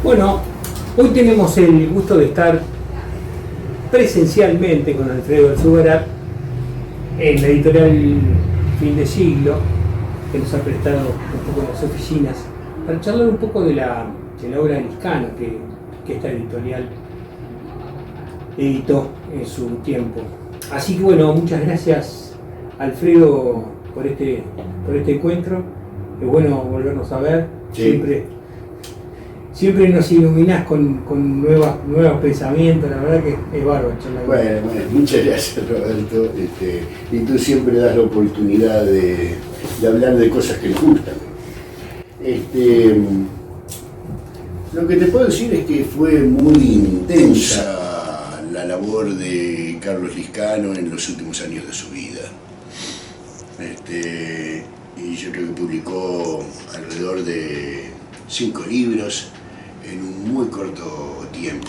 Bueno, hoy tenemos el gusto de estar presencialmente con Alfredo Alzugaray en la editorial Fin de Siglo, que nos ha prestado un poco las oficinas, para charlar un poco de la obra de Liscano que esta editorial editó en su tiempo. Así que bueno, muchas gracias Alfredo por este encuentro. Es bueno volvernos a ver. Sí. Siempre nos iluminás con nuevos pensamientos, la verdad que es bárbaro. Bueno, muchas gracias, Roberto. Y tú siempre das la oportunidad de hablar de cosas que nos gustan. Lo que te puedo decir es que fue muy intensa la labor de Carlos Liscano en los últimos años de su vida. Y yo creo que publicó alrededor de 5 libros en un muy corto tiempo.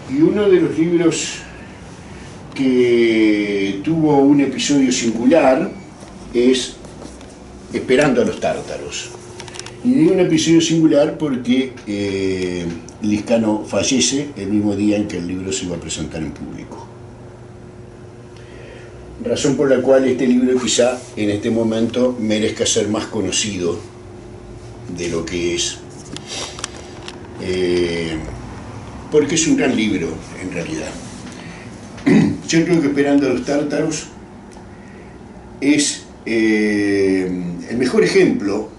Y uno de los libros que tuvo un episodio singular es Esperando a los tártaros. Y digo un episodio singular porque Liscano fallece el mismo día en que el libro se iba a presentar en público. Razón por la cual este libro quizá en este momento merezca ser más conocido de lo que es. Porque es un gran libro, en realidad. Yo creo que Esperando a los tártaros es el mejor ejemplo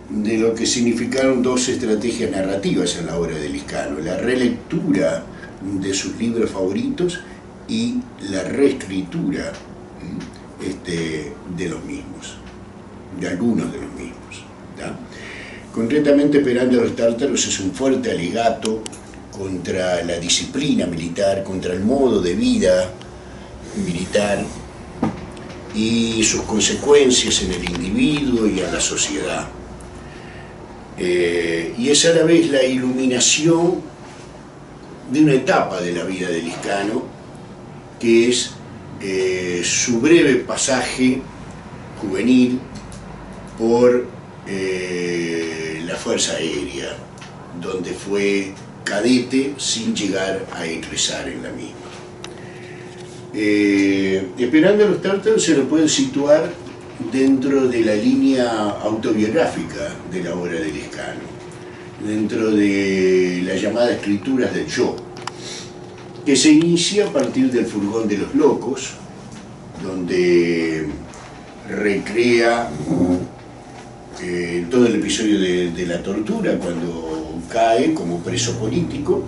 de lo que significaron dos estrategias narrativas en la obra de Liscano: la relectura de sus libros favoritos y la reescritura de los mismos, de algunos de los mismos, ¿ya? Concretamente, Esperando a los tártaros es un fuerte alegato contra la disciplina militar, contra el modo de vida militar y sus consecuencias en el individuo y en la sociedad. Y es a la vez la iluminación de una etapa de la vida de Liscano, que es su breve pasaje juvenil por la Fuerza Aérea, donde fue cadete sin llegar a egresar en la misma. Esperando a los tártaros se lo puede situar dentro de la línea autobiográfica de la obra de Liscano, dentro de la llamada escrituras del yo, que se inicia a partir del Furgón de los Locos, donde recrea todo el episodio de la tortura, cuando cae como preso político.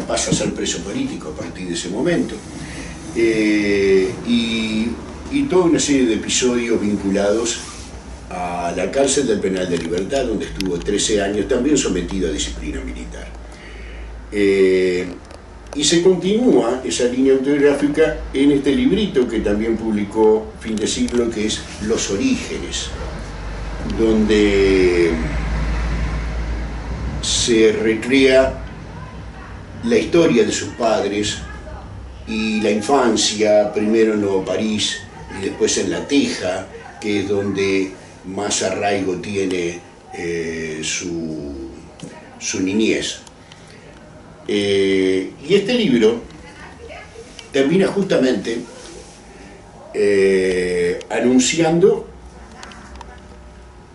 Pasa a ser preso político a partir de ese momento. Y toda una serie de episodios vinculados a la cárcel del Penal de Libertad, donde estuvo 13 años, también sometido a disciplina militar. Y se continúa esa línea autobiográfica en este librito que también publicó Fin de Siglo, que es Los Orígenes, donde se recrea la historia de sus padres y la infancia, primero en Nuevo París y después en La Teja, que es donde más arraigo tiene su niñez. Y este libro termina justamente anunciando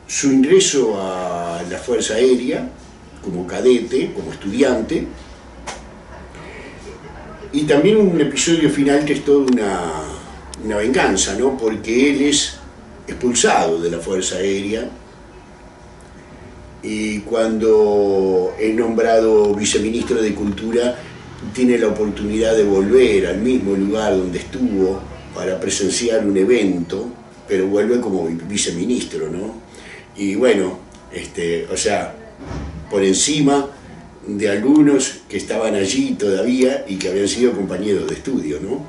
su ingreso a la Fuerza Aérea como cadete, como estudiante, y también un episodio final que es toda una venganza, ¿no? Porque él es expulsado de la Fuerza Aérea y cuando es nombrado viceministro de Cultura tiene la oportunidad de volver al mismo lugar donde estuvo para presenciar un evento, pero vuelve como viceministro, ¿no? Y bueno, por encima de algunos que estaban allí todavía y que habían sido compañeros de estudio, ¿no?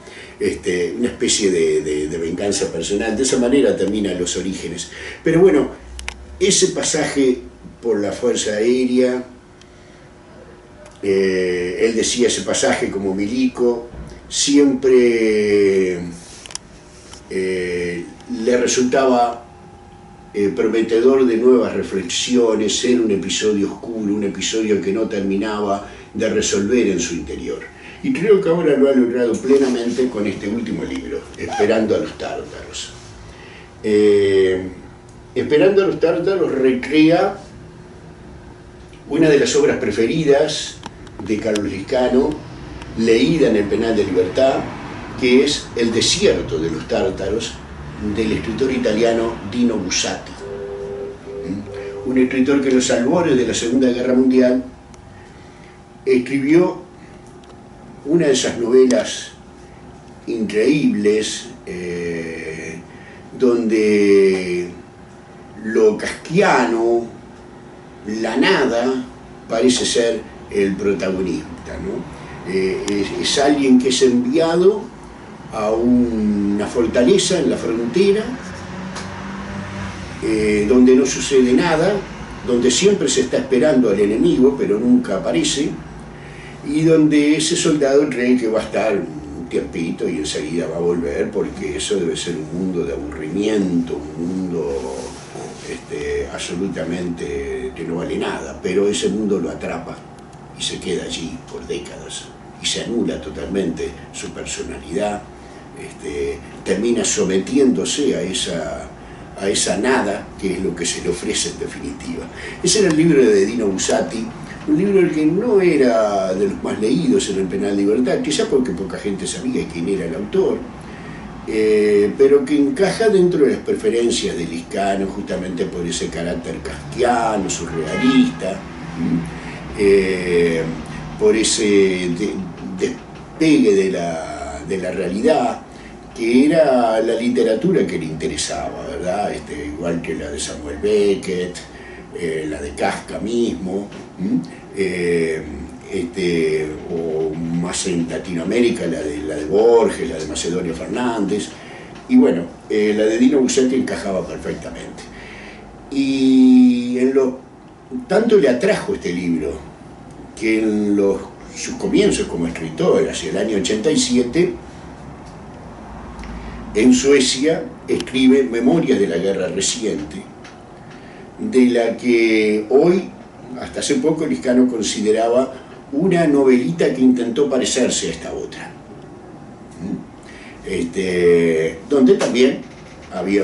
Una especie de venganza personal. De esa manera terminan Los Orígenes. Pero bueno, ese pasaje por la Fuerza Aérea, él decía ese pasaje como milico, siempre le resultaba prometedor de nuevas reflexiones, era un episodio oscuro, un episodio que no terminaba de resolver en su interior. Y creo que ahora lo ha logrado plenamente con este último libro, Esperando a los tártaros. Esperando a los tártaros recrea una de las obras preferidas de Carlos Liscano, leída en el Penal de Libertad, que es El desierto de los tártaros, del escritor italiano Dino Buzzati. Un escritor que en los albores de la Segunda Guerra Mundial escribió una de esas novelas increíbles, donde lo kafkiano, la nada, parece ser el protagonista, ¿no? Es alguien que es enviado a una fortaleza en la frontera, donde no sucede nada, donde siempre se está esperando al enemigo, pero nunca aparece, y donde ese soldado cree que va a estar un tiempito y enseguida va a volver, porque eso debe ser un mundo de aburrimiento, un mundo absolutamente que no vale nada, pero ese mundo lo atrapa y se queda allí por décadas y se anula totalmente su personalidad, termina sometiéndose a esa nada que es lo que se le ofrece en definitiva. Ese era el libro de Dino Buzzati, un libro que no era de los más leídos en el Penal de Libertad, quizás porque poca gente sabía quién era el autor, pero que encaja dentro de las preferencias de Liscano, justamente por ese carácter kafkiano, surrealista, por ese despegue de la realidad, que era la literatura que le interesaba, ¿verdad? Igual que la de Samuel Beckett, la de Kafka mismo, o más en Latinoamérica la de Borges, la de Macedonio Fernández, y bueno, la de Dino Buzzati encajaba perfectamente. Y tanto le atrajo este libro, que en sus comienzos como escritor, hacia el año 87, en Suecia escribe Memorias de la Guerra Reciente, de la que hoy, hasta hace poco, Liscano consideraba una novelita que intentó parecerse a esta otra, donde también había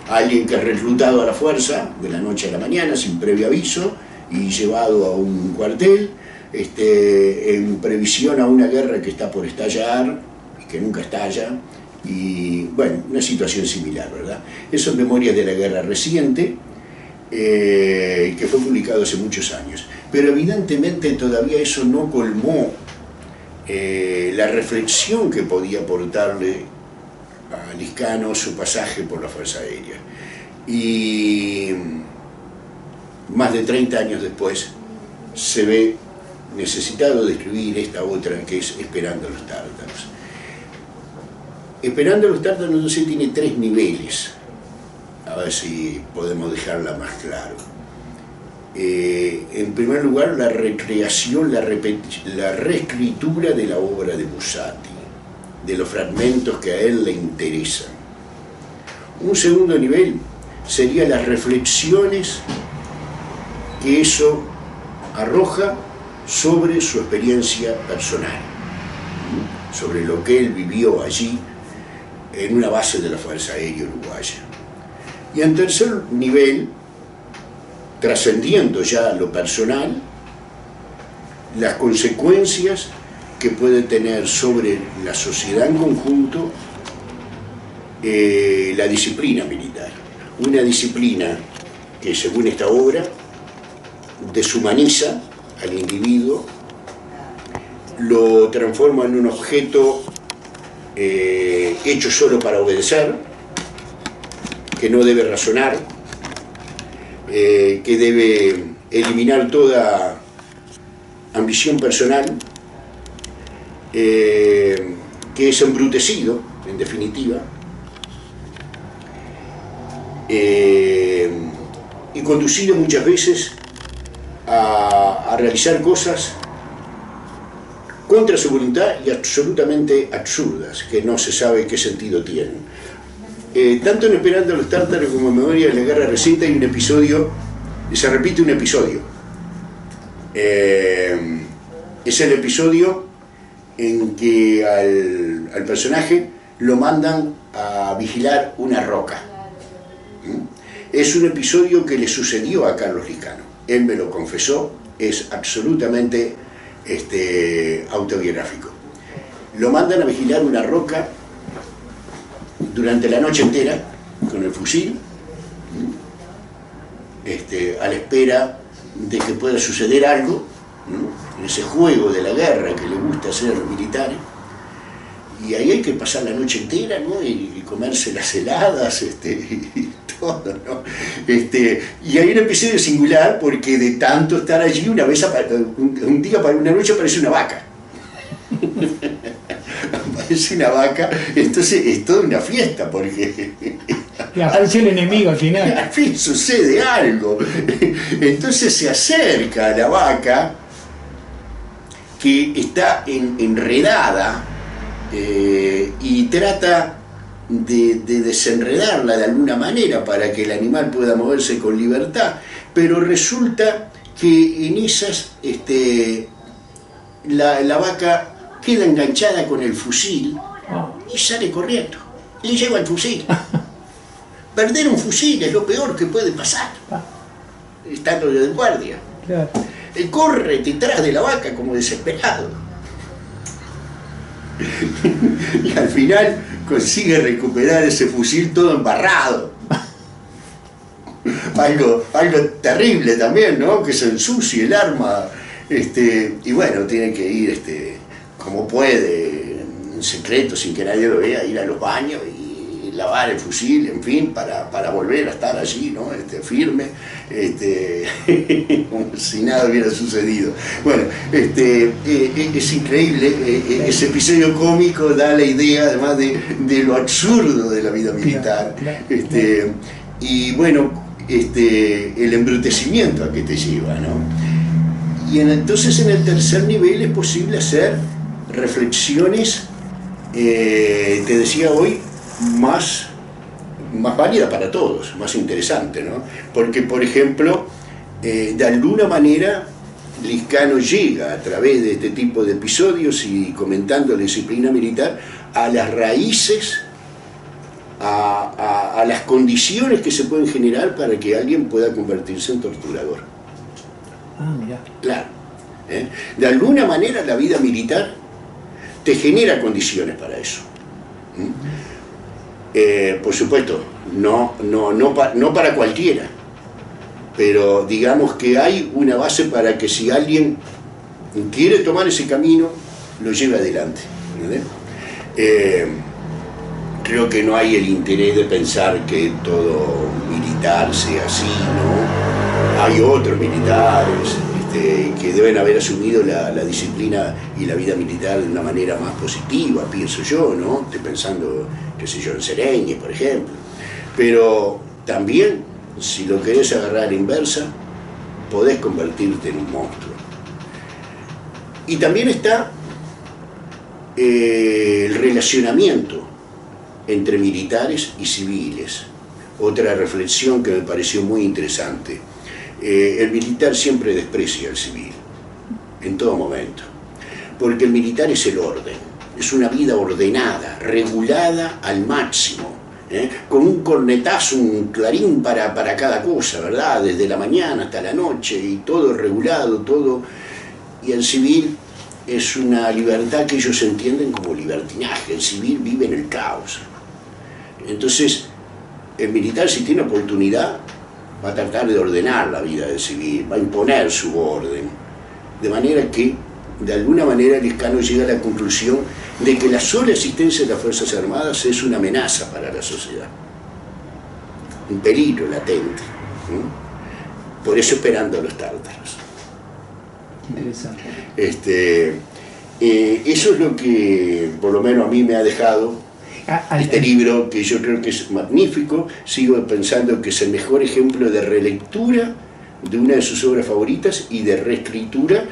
alguien que es reclutado a la fuerza de la noche a la mañana sin previo aviso y llevado a un cuartel en previsión a una guerra que está por estallar y que nunca estalla, y bueno, una situación similar, ¿verdad? Eso es Memorias de la Guerra Reciente, que fue publicado hace muchos años, pero evidentemente todavía eso no colmó la reflexión que podía aportarle a Liscano su pasaje por la Fuerza Aérea. Y más de 30 años después se ve necesitado de escribir esta otra, que es Esperando a los tártaros. Esperando a los tártaros, entonces, tiene 3 niveles. A ver si podemos dejarla más claro. En primer lugar, la recreación, la reescritura de la obra de Buzzati, de los fragmentos que a él le interesan. Un segundo nivel sería las reflexiones que eso arroja sobre su experiencia personal, sobre lo que él vivió allí en una base de la Fuerza Aérea Uruguaya. Y en tercer nivel, trascendiendo ya lo personal, las consecuencias que puede tener sobre la sociedad en conjunto la disciplina militar. Una disciplina que, según esta obra, deshumaniza al individuo, lo transforma en un objeto hecho solo para obedecer, que no debe razonar, que debe eliminar toda ambición personal, que es embrutecido, en definitiva, y conducido muchas veces a realizar cosas contra su voluntad y absolutamente absurdas, que no se sabe qué sentido tienen. tanto en Esperando a los Tártaros como en Memoria de la Guerra Reciente hay un episodio, se repite un episodio. Es el episodio en que al personaje lo mandan a vigilar una roca. Es un episodio que le sucedió a Carlos Liscano. Él me lo confesó, es absolutamente autobiográfico. Lo mandan a vigilar una roca durante la noche entera con el fusil, a la espera de que pueda suceder algo, ¿no? En ese juego de la guerra que le gusta hacer a los militares. Y ahí hay que pasar la noche entera, ¿no? Y comerse las heladas, y todo, ¿no? Y hay un episodio singular porque de tanto estar allí, una noche aparece una vaca. Aparece una vaca, entonces es toda una fiesta porque... Y apareció el enemigo al final. Al fin sucede algo. Entonces se acerca a la vaca que está enredada, y trata de desenredarla de alguna manera para que el animal pueda moverse con libertad, pero resulta que en esas la vaca queda enganchada con el fusil y sale corriendo, le lleva el fusil. Perder un fusil es lo peor que puede pasar estando de guardia. Claro. Él corre detrás de la vaca como desesperado. Y al final consigue recuperar ese fusil todo embarrado. Algo terrible también, ¿no? Que se ensucie el arma. Y bueno, tiene que ir como puede, en secreto, sin que nadie lo vea, ir a los baños y lavar el fusil, en fin, para volver a estar allí, ¿no? Firme, como si nada hubiera sucedido. Bueno, es increíble, ese episodio cómico da la idea además de lo absurdo de la vida militar. Y bueno, el embrutecimiento a que te lleva, ¿no? Y entonces en el tercer nivel es posible hacer reflexiones, te decía hoy, más válida para todos, más interesante, ¿no? Porque, por ejemplo, de alguna manera Liscano llega a través de este tipo de episodios y comentando la disciplina militar a las raíces, a las condiciones que se pueden generar para que alguien pueda convertirse en torturador. Mirá. Claro. De alguna manera la vida militar te genera condiciones para eso. Por supuesto, no para cualquiera, pero digamos que hay una base para que si alguien quiere tomar ese camino, lo lleve adelante. Creo que no hay el interés de pensar que todo militar sea así, ¿no? Hay otros militares que deben haber asumido la disciplina y la vida militar de una manera más positiva, pienso yo, ¿no? Estoy pensando, qué sé yo, en Sereñe, por ejemplo. Pero también, si lo querés agarrar a la inversa, podés convertirte en un monstruo. Y también está el relacionamiento entre militares y civiles. Otra reflexión que me pareció muy interesante. El militar siempre desprecia al civil, en todo momento, porque el militar es el orden, es una vida ordenada, regulada al máximo, con un cornetazo, un clarín para cada cosa, ¿verdad? Desde la mañana hasta la noche, y todo regulado, todo. Y el civil es una libertad que ellos entienden como libertinaje, el civil vive en el caos. Entonces, el militar, si tiene oportunidad, va a tratar de ordenar la vida del civil, va a imponer su orden, de manera que, de alguna manera, Liscano llega a la conclusión de que la sola existencia de las Fuerzas Armadas es una amenaza para la sociedad, un peligro latente. Por eso Esperando a los Tártaros. Interesante. Eso es lo que, por lo menos a mí me ha dejado este libro, que yo creo que es magnífico. Sigo pensando que es el mejor ejemplo de relectura de una de sus obras favoritas y de reescritura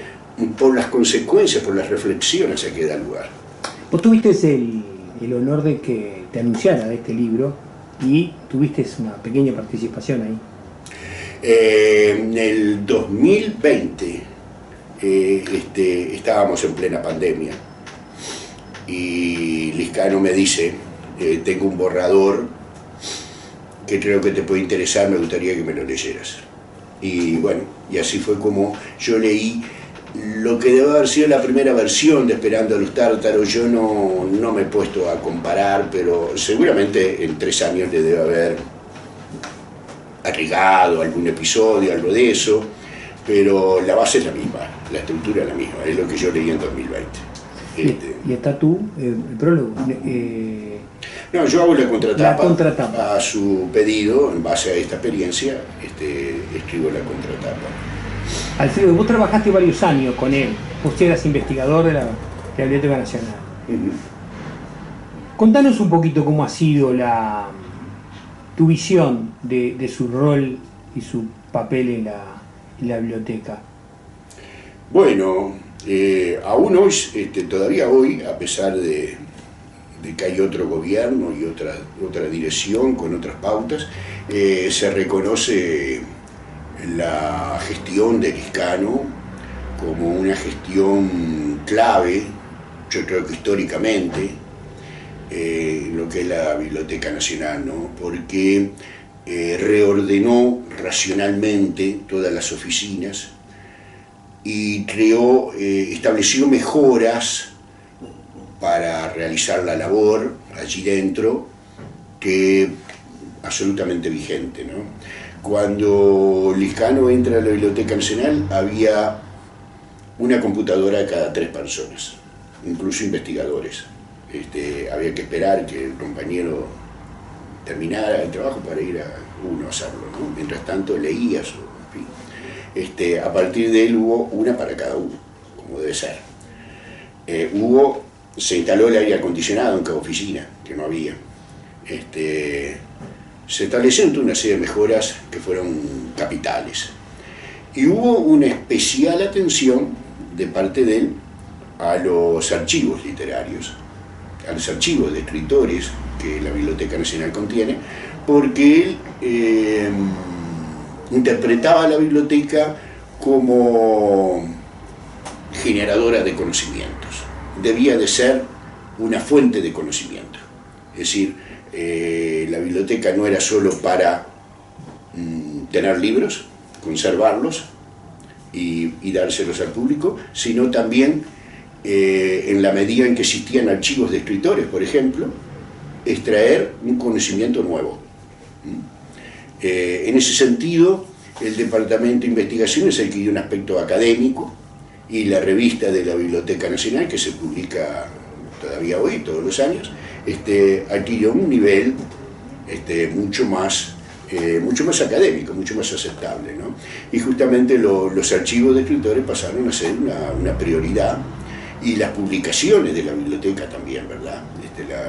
por las consecuencias, por las reflexiones a que da lugar. Vos tuviste el honor de que te anunciara de este libro y tuviste una pequeña participación ahí. En el 2020 estábamos en plena pandemia y Liscano me dice, tengo un borrador que creo que te puede interesar, me gustaría que me lo leyeras. Y bueno, y así fue como yo leí lo que debe haber sido la primera versión de Esperando a los Tártaros. Yo no me he puesto a comparar, pero seguramente en 3 años le debe haber agregado algún episodio, algo de eso, pero la base es la misma, la estructura es la misma, es lo que yo leí en 2020. Y está tú, el prólogo. No, yo hago la contratapa, contratapa a su pedido, en base a esta experiencia, escribo la contratapa. Alfredo, vos trabajaste varios años con él, vos eras investigador de la Biblioteca Nacional. Contanos un poquito cómo ha sido tu visión de su rol y su papel en la biblioteca. Bueno, aún hoy, todavía hoy, a pesar de que hay otro gobierno y otra dirección con otras pautas, se reconoce la gestión de Liscano como una gestión clave, yo creo que históricamente, en lo que es la Biblioteca Nacional, ¿no? Porque reordenó racionalmente todas las oficinas y estableció mejoras para realizar la labor allí dentro, que absolutamente vigente, ¿no? Cuando Liscano entra a la Biblioteca Nacional había una computadora cada 3 personas, incluso investigadores. Había que esperar que el compañero terminara el trabajo para ir a uno a hacerlo, ¿no? Mientras tanto leías, en fin. A partir de él hubo una para cada uno, como debe ser. Se instaló el aire acondicionado en cada oficina, que no había. Se establecieron una serie de mejoras que fueron capitales. Y hubo una especial atención de parte de él a los archivos literarios, a los archivos de escritores que la Biblioteca Nacional contiene, porque él interpretaba a la biblioteca como generadora de conocimientos. Debía de ser una fuente de conocimiento. Es decir, la biblioteca no era solo para tener libros, conservarlos y dárselos al público, sino también, en la medida en que existían archivos de escritores, por ejemplo, extraer un conocimiento nuevo. En ese sentido, el Departamento de Investigación es el que dio un aspecto académico, y la revista de la Biblioteca Nacional, que se publica todavía hoy, todos los años, adquirió un nivel mucho más académico, mucho más aceptable, ¿no? Y justamente los archivos de escritores pasaron a ser una prioridad, y las publicaciones de la biblioteca también, ¿verdad?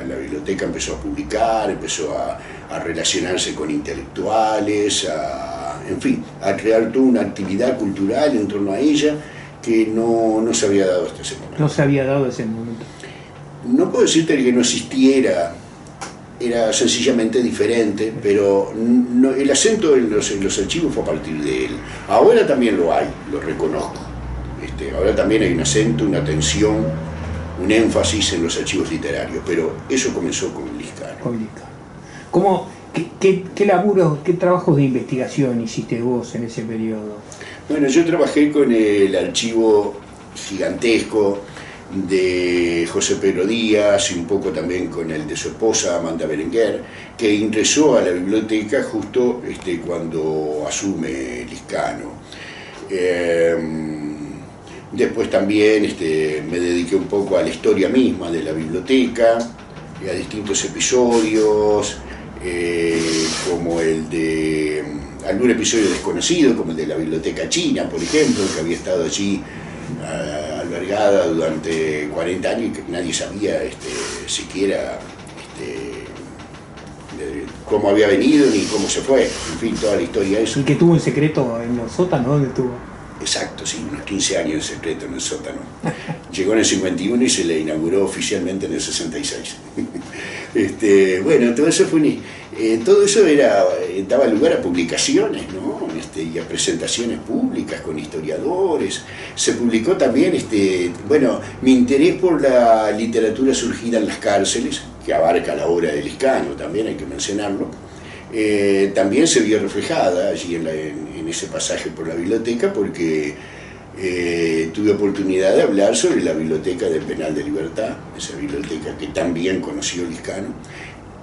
La biblioteca empezó a publicar, empezó a relacionarse con intelectuales, en fin, a crear toda una actividad cultural en torno a ella, que no se había dado hasta ese momento. No se había dado ese momento. No puedo decirte que no existiera, era sencillamente diferente, pero el acento en los archivos fue a partir de él. Ahora también lo hay, lo reconozco. Ahora también hay un acento, una atención, un énfasis en los archivos literarios, pero eso comenzó con Liscano. ¿Qué laburos, qué trabajos de investigación hiciste vos en ese periodo? Bueno, yo trabajé con el archivo gigantesco de José Pedro Díaz y un poco también con el de su esposa Amanda Berenguer, que ingresó a la biblioteca justo cuando asume Liscano. Después también me dediqué un poco a la historia misma de la biblioteca, a distintos episodios, como el de algún episodio desconocido, como el de la Biblioteca China, por ejemplo, que había estado allí albergada durante 40 años y que nadie sabía siquiera cómo había venido ni cómo se fue, en fin, toda la historia de eso. Y que tuvo en secreto en los sótanos, ¿dónde estuvo? Exacto, sí, unos 15 años en secreto en el sótano. Llegó en el 51 y se le inauguró oficialmente en el 66. Bueno, todo eso todo eso daba lugar a publicaciones, ¿no? Y a presentaciones públicas con historiadores. Se publicó también, mi interés por la literatura surgida en las cárceles, que abarca la obra de Liscano, también hay que mencionarlo, también se vio reflejada allí en ese pasaje por la biblioteca, porque tuve oportunidad de hablar sobre la biblioteca del Penal de Libertad, esa biblioteca que también conoció Liscano,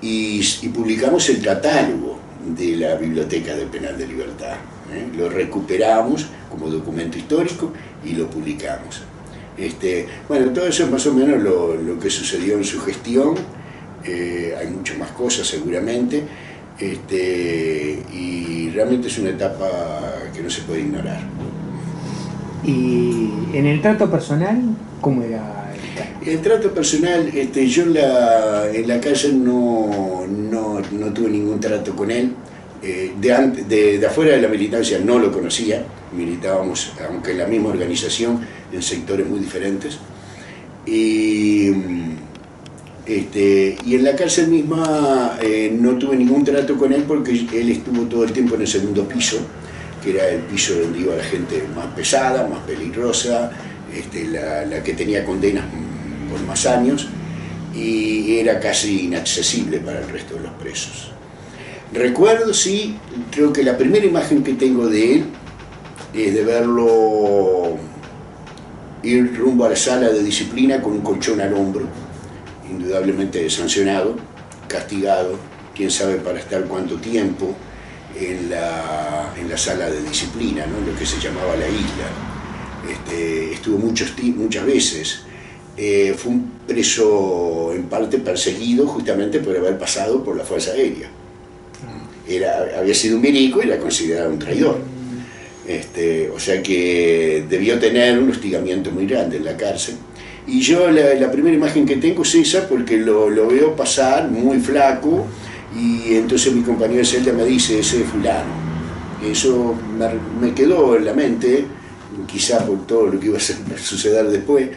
y publicamos el catálogo de la biblioteca del Penal de Libertad. Lo recuperamos como documento histórico y lo publicamos. Todo eso es más o menos lo que sucedió en su gestión. Hay muchas más cosas seguramente, y realmente es una etapa que no se puede ignorar. Y en el trato personal, ¿cómo era el trato personal? Yo en la cárcel no tuve ningún trato con él. De afuera de la militancia no lo conocía, militábamos, aunque en la misma organización, en sectores muy diferentes. Y en la cárcel misma no tuve ningún trato con él, porque él estuvo todo el tiempo en el segundo piso, que era el piso donde iba la gente más pesada, más peligrosa, la que tenía condenas por más años, y era casi inaccesible para el resto de los presos. Recuerdo, sí, creo que la primera imagen que tengo de él es de verlo ir rumbo a la sala de disciplina con un colchón al hombro, indudablemente sancionado, castigado, quién sabe para estar cuánto tiempo en la sala de disciplina, ¿no? Lo que se llamaba la isla. Estuvo muchas veces. Fue un preso en parte perseguido justamente por haber pasado por la Fuerza Aérea. Había sido un milico y era considerado un traidor. O sea que debió tener un hostigamiento muy grande en la cárcel. Y yo la primera imagen que tengo es esa, porque lo veo pasar muy flaco, y entonces mi compañero de celda me dice: ese es fulano. Eso me quedó en la mente, quizá por todo lo que iba a suceder después.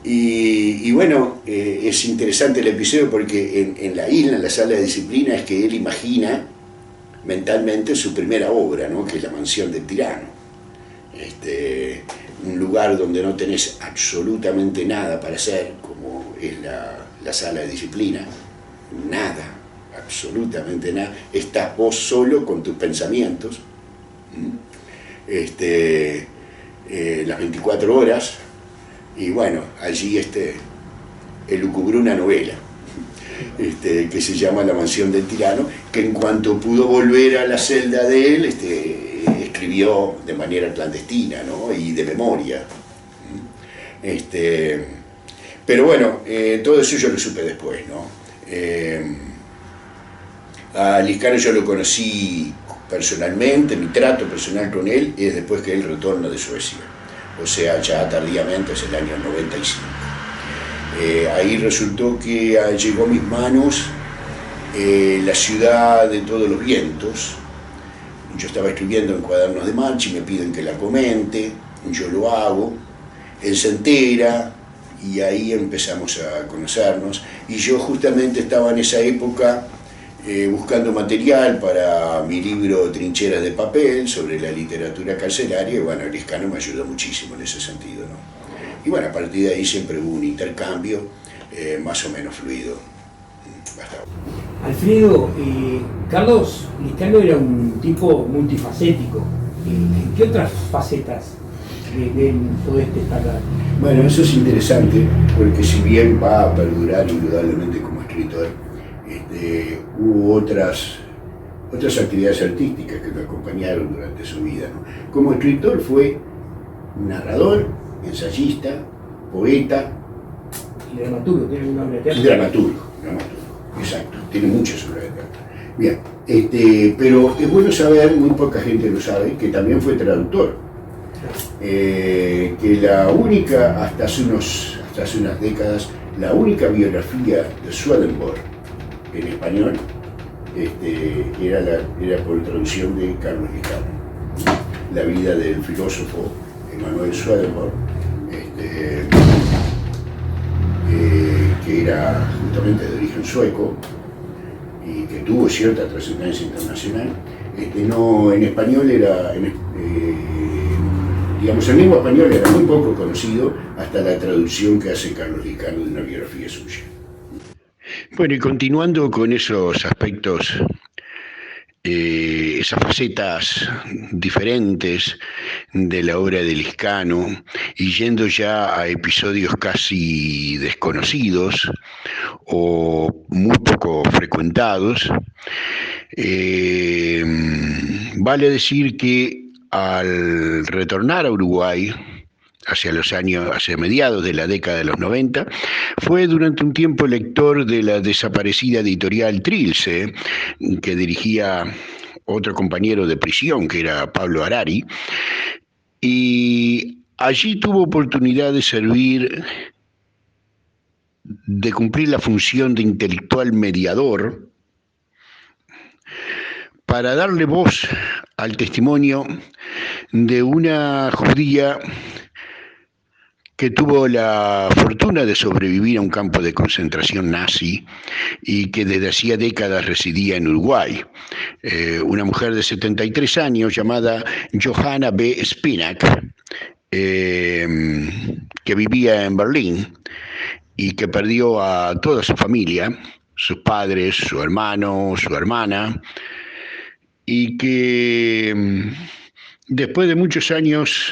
Y bueno, es interesante el episodio, porque en la isla, en la sala de disciplina, es que él imagina mentalmente su primera obra, ¿no? Que es La mansión del tirano. Un lugar donde no tenés absolutamente nada para hacer, como es la sala de disciplina. Nada, absolutamente nada. Estás vos solo con tus pensamientos. Las 24 horas. Y bueno, allí elucubró una novela que se llama La mansión del tirano, que en cuanto pudo volver a la celda de él, escribió de manera clandestina, ¿no? Y de memoria. Pero bueno, todo eso yo lo supe después, ¿no? A Liscano yo lo conocí personalmente, mi trato personal con él es después que él retorna de Suecia, o sea, ya tardíamente, es el año 95. Ahí resultó que llegó a mis manos La ciudad de todos los vientos. Yo estaba escribiendo en Cuadernos de Marcha y me piden que la comente, yo lo hago, él se entera y ahí empezamos a conocernos. Y yo justamente estaba en esa época buscando material para mi libro Trincheras de papel sobre la literatura carcelaria, y bueno, Liscano me ayudó muchísimo en ese sentido, ¿no? Y bueno, a partir de ahí siempre hubo un intercambio más o menos fluido. Alfredo, Carlos Liscano era un tipo multifacético. ¿Qué otras facetas de él podés destacar? Bueno, eso es interesante, porque si bien va a perdurar indudablemente como escritor, hubo otras actividades artísticas que lo acompañaron durante su vida, ¿no? Como escritor fue narrador, ensayista, poeta. Y dramaturgo, tiene un nombre de teatro. Dramaturgo, exacto, tiene muchas obras de teatro. Bien, pero es bueno saber, muy poca gente lo sabe, que también fue traductor. Que la única, hasta hace unas décadas, la única biografía de Swedenborg en español era por traducción de Carlos Liscano. La vida del filósofo Emanuel Swedenborg, que era justamente de origen sueco y que tuvo cierta trascendencia internacional, no, en español era, digamos, en lengua española era muy poco conocido hasta la traducción que hace Carlos Liscano de una biografía suya. Bueno, y continuando con esos aspectos, esas facetas diferentes de la obra de Liscano y yendo ya a episodios casi desconocidos o muy poco frecuentados, vale decir que al retornar a Uruguay hacia mediados de la década de los 90, fue durante un tiempo lector de la desaparecida editorial Trilce, que dirigía otro compañero de prisión, que era Pablo Harari, y allí tuvo oportunidad de cumplir la función de intelectual mediador para darle voz al testimonio de una judía que tuvo la fortuna de sobrevivir a un campo de concentración nazi y que desde hacía décadas residía en Uruguay. Una mujer de 73 años llamada Johanna B. Spinak, que vivía en Berlín y que perdió a toda su familia, sus padres, su hermano, su hermana, y que después de muchos años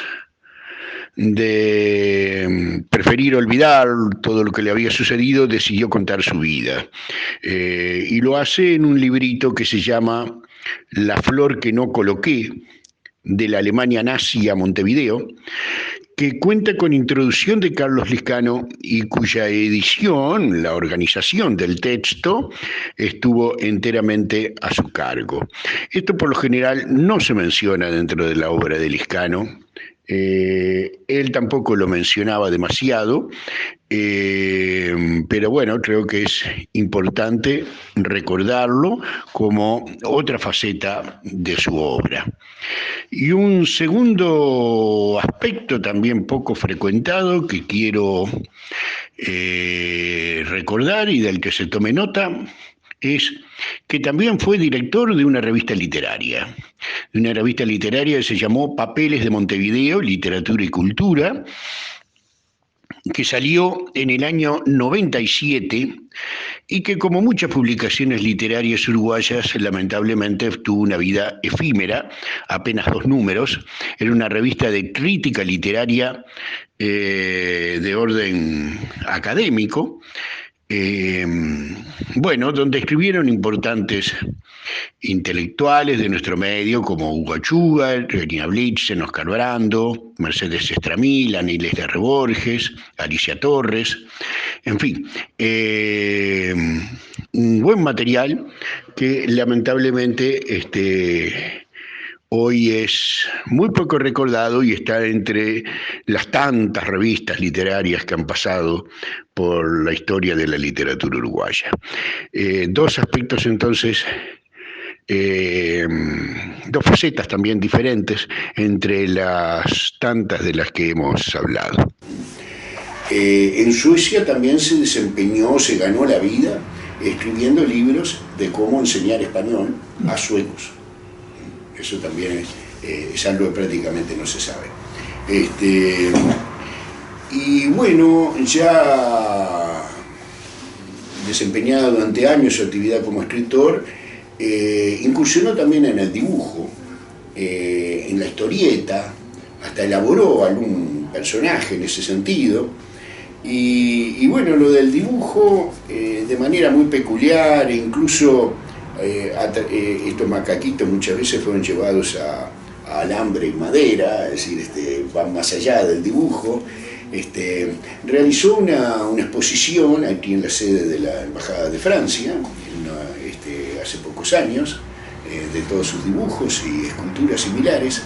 de preferir olvidar todo lo que le había sucedido, decidió contar su vida. Y lo hace en un librito que se llama La flor que no coloqué, de la Alemania nazi a Montevideo, que cuenta con introducción de Carlos Liscano y cuya edición, la organización del texto, estuvo enteramente a su cargo. Esto por lo general no se menciona dentro de la obra de Liscano. Él tampoco lo mencionaba demasiado, pero bueno, creo que es importante recordarlo como otra faceta de su obra. Y un segundo aspecto también poco frecuentado que quiero recordar y del que se tome nota es que también fue director de una revista literaria que se llamó Papeles de Montevideo, Literatura y Cultura, que salió en el año 97 y que, como muchas publicaciones literarias uruguayas, lamentablemente tuvo una vida efímera, apenas 2 números. Era una revista de crítica literaria de orden académico, donde escribieron importantes intelectuales de nuestro medio como Hugo Achúcar, Regina Blitzen, Oscar Brando, Mercedes Estramil, Aníles de Reborges, Alicia Torres, en fin, un buen material que lamentablemente hoy es muy poco recordado y está entre las tantas revistas literarias que han pasado por la historia de la literatura uruguaya. 2 aspectos entonces, 2 facetas también diferentes entre las tantas de las que hemos hablado. En Suecia también se ganó la vida escribiendo libros de cómo enseñar español a suecos. Eso también es algo que prácticamente no se sabe. Y bueno, ya desempeñado durante años su actividad como escritor, incursionó también en el dibujo, en la historieta, hasta elaboró algún personaje en ese sentido. Y bueno, lo del dibujo de manera muy peculiar, incluso estos macaquitos muchas veces fueron llevados a alambre y madera, es decir, van más allá del dibujo. Realizó una exposición aquí en la sede de la Embajada de Francia, hace pocos años, de todos sus dibujos y esculturas similares.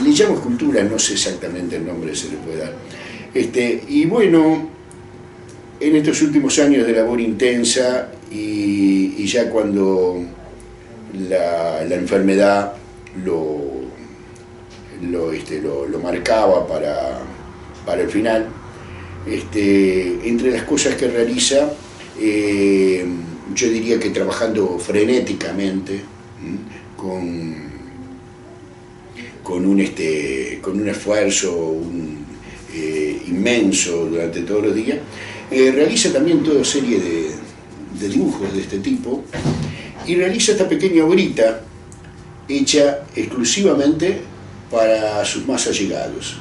Le llamo escultura, no sé exactamente el nombre que se le puede dar. Y bueno, en estos últimos años de labor intensa y ya cuando la enfermedad lo marcaba para el final, entre las cosas que realiza yo diría que trabajando frenéticamente, con un esfuerzo inmenso durante todos los días, realiza también toda serie de dibujos de este tipo y realiza esta pequeña obrita hecha exclusivamente para sus más allegados,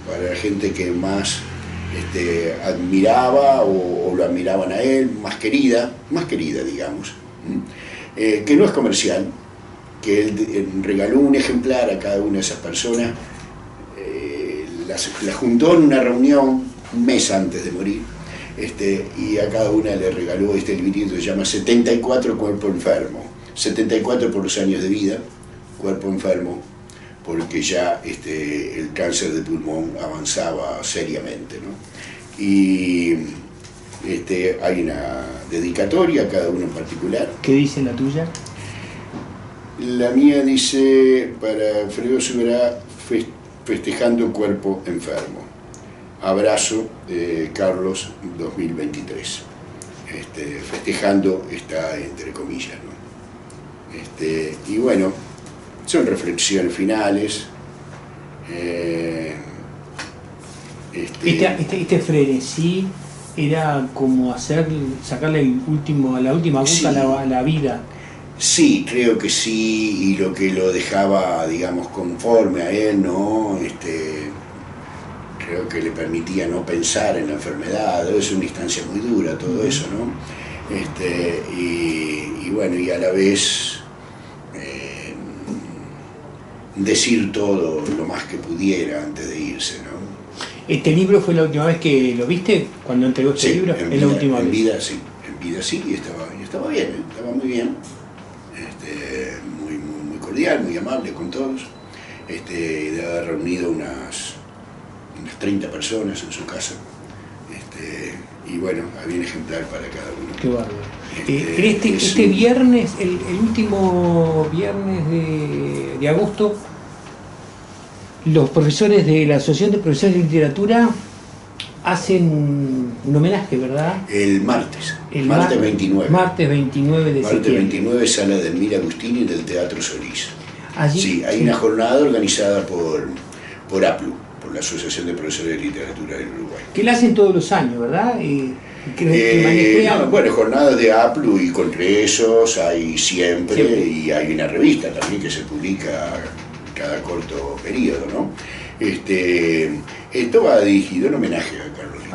para la gente que más admiraba o lo admiraban a él, más querida digamos, que no es comercial, que él regaló un ejemplar a cada una de esas personas, las juntó en una reunión un mes antes de morir, y a cada una le regaló este librito que se llama 74 Cuerpo Enfermo, 74 por los años de vida, cuerpo enfermo, porque ya el cáncer de pulmón avanzaba seriamente, ¿no? Y hay una dedicatoria a cada uno en particular. ¿Qué dice la tuya? La mía dice, para Alfredo Zuberá, festejando cuerpo enfermo. Abrazo, Carlos, 2023. Festejando está entre comillas, ¿no? Y bueno, son reflexiones finales. Este frenesí era como sacarle la última gota, sí, a la vida. Sí, creo que sí, y lo que lo dejaba, digamos, conforme a él, ¿no? Creo que le permitía no pensar en la enfermedad, es una instancia muy dura todo eso, ¿no? Y bueno, y a la vez decir todo lo más que pudiera antes de irse, ¿no? ¿Este libro fue la última vez que lo viste, cuando entregó este libro? En la última vez. En vida sí, y estaba bien, estaba muy bien. Muy cordial, muy amable con todos. De haber reunido unas 30 personas en su casa. Y bueno, había un ejemplar para cada uno. Qué bárbaro. Este viernes, el último viernes de agosto, los profesores de la Asociación de Profesores de Literatura hacen un homenaje, ¿verdad? El martes 29. Martes 29 de septiembre. Martes 29, sala de Elmira Agustini del Teatro Solís. Allí, sí, hay una jornada organizada por APLU, por la Asociación de Profesores de Literatura del Uruguay. Que la hacen todos los años, ¿verdad? Bueno, jornadas de APLU y congresos hay siempre, y hay una revista también que se publica cada corto periodo, ¿no? Esto va dirigido en homenaje a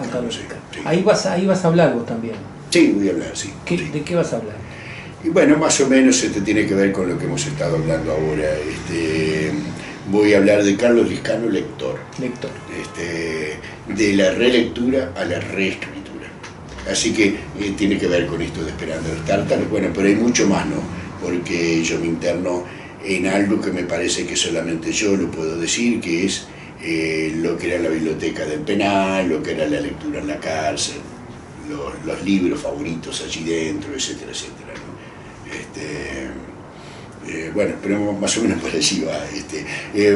Carlos Liscano. Sí. Ahí vas a hablar vos también. Sí, voy a hablar, sí. ¿De qué vas a hablar? Y bueno, más o menos tiene que ver con lo que hemos estado hablando ahora. Voy a hablar de Carlos Liscano, lector. De la relectura a la reescritura. Así que tiene que ver con esto de Esperando los Tártaros. Bueno, pero hay mucho más, ¿no? Porque yo me interno en algo que me parece que solamente yo lo puedo decir, que es lo que era la biblioteca del penal, lo que era la lectura en la cárcel, los libros favoritos allí dentro, etcétera, etcétera, ¿no? Bueno, pero más o menos por allí va.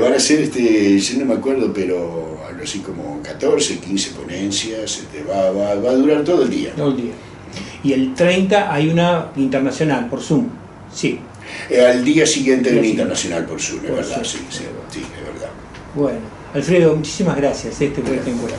Van a ser, yo no me acuerdo, pero algo así como 14, 15 ponencias, va a durar todo el día. Todo el día. Y el 30 hay una internacional por Zoom, sí. Al día siguiente hay una internacional por Zoom, es verdad, sí, es verdad. Bueno, Alfredo, muchísimas gracias por este encuentro.